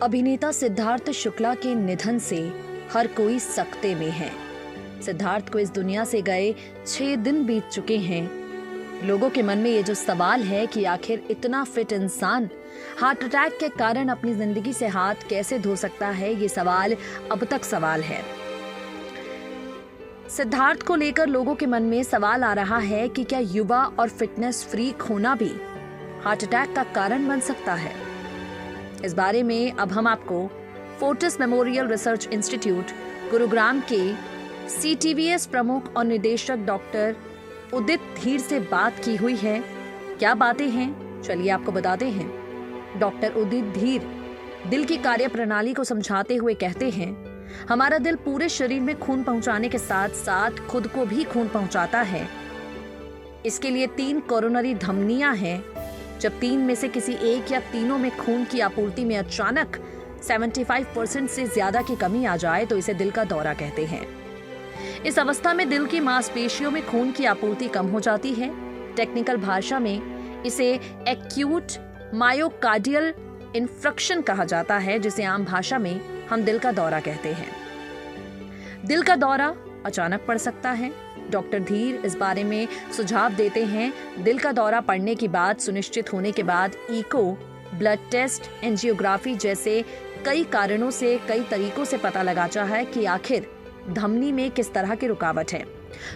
अभिनेता सिद्धार्थ शुक्ला के निधन से हर कोई सकते में है। सिद्धार्थ को इस दुनिया से गए 6 दिन बीत चुके हैं। लोगों के मन में ये जो सवाल है कि आखिर इतना फिट इंसान हार्ट अटैक के कारण अपनी जिंदगी से हाथ कैसे धो सकता है, ये सवाल अब तक सवाल है। सिद्धार्थ को लेकर लोगों के मन में सवाल आ रहा है कि क्या युवा और फिटनेस फ्रीक होना भी हार्ट अटैक का कारण बन सकता है। इस बारे में अब हम आपको Fortis memorial research institute Gurugram के CTVS प्रमुख और निदेशक डॉक्टर उदित धीर से बात की हुई है। क्या बातें हैं, चलिए आपको बताते हैं। डॉक्टर उदित धीर दिल की कार्य प्रणाली को समझाते हुए कहते हैं, हमारा दिल पूरे शरीर में खून पहुंचाने के साथ साथ खुद को भी खून पहुंचाता है। इसके लिए 3 कोरोनरी धमनियां हैं। जब 3 में से किसी एक या तीनों में खून की आपूर्ति में अचानक 75% से ज्यादा की कमी आ जाए तो इसे दिल का दौरा कहते हैं। इस अवस्था में दिल की मांसपेशियों में खून की आपूर्ति कम हो जाती है। टेक्निकल भाषा में इसे एक्यूट मायोकार्डियल इन्फ्रक्शन कहा जाता है, जिसे आम भाषा में हम दिल का दौरा कहते हैं। दिल का दौरा अचानक पड़ सकता है। डॉक्टर धीर इस बारे में सुझाव देते हैं। दिल का दौरा पड़ने की बात सुनिश्चित होने के बाद इको, ब्लड टेस्ट, एंजियोग्राफी जैसे कई कारणों से, कई तरीकों से पता लगाता है कि आखिर धमनी में किस तरह की रुकावट है।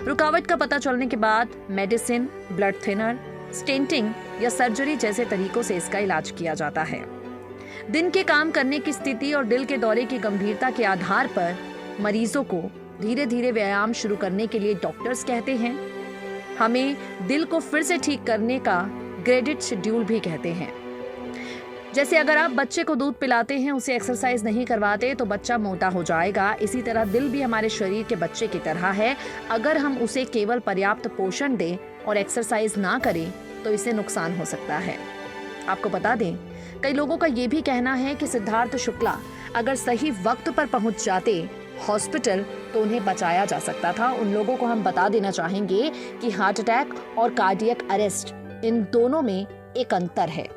रुकावट का पता चलने के बाद मेडिसिन, ब्लड थिनर, स्टेंटिंग या सर्जरी जैसे तरीकों से इसका इलाज किया जाता है। दिन के काम करने की स्थिति और दिल के दौरे की गंभीरता के आधार पर मरीजों को धीरे धीरे व्यायाम शुरू करने के लिए डॉक्टर्स कहते हैं। हमें दिल को फिर से ठीक करने का ग्रेडेड शेड्यूल भी कहते हैं। जैसे अगर आप बच्चे को दूध पिलाते हैं, उसे एक्सरसाइज नहीं करवाते तो बच्चा मोटा हो जाएगा। इसी तरह दिल भी हमारे शरीर के बच्चे की तरह है। अगर हम उसे केवल पर्याप्त पोषण दें और एक्सरसाइज ना करें तो इससे नुकसान हो सकता है। आपको बता दें, कई लोगों का ये भी कहना है कि सिद्धार्थ शुक्ला अगर सही वक्त पर पहुंच जाते हॉस्पिटल तो उन्हें बचाया जा सकता था। उन लोगों को हम बता देना चाहेंगे कि हार्ट अटैक और कार्डियक अरेस्ट, इन दोनों में एक अंतर है।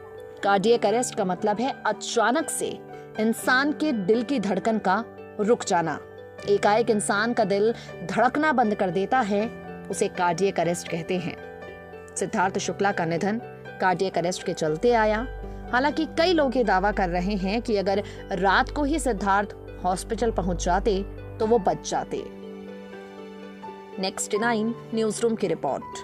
कार्डियक अरेस्ट का मतलब है अचानक से इंसान के दिल की धड़कन का रुक जाना। एकाएक इंसान का दिल धड़कना बंद कर देता है, उसे कार्डियक अरेस्ट कहते हैं। सिद्धार्थ शुक्ला का निधन कार्डियक अरेस्ट के चलते आया। हालांकि कई लोग ये दावा कर रहे हैं कि अगर रात को ही सिद्धार्थ हॉस्पिटल पहुंच जाते तो वो बच जाते। नेक्स्ट 9 न्यूज़ रूम की रिपोर्ट।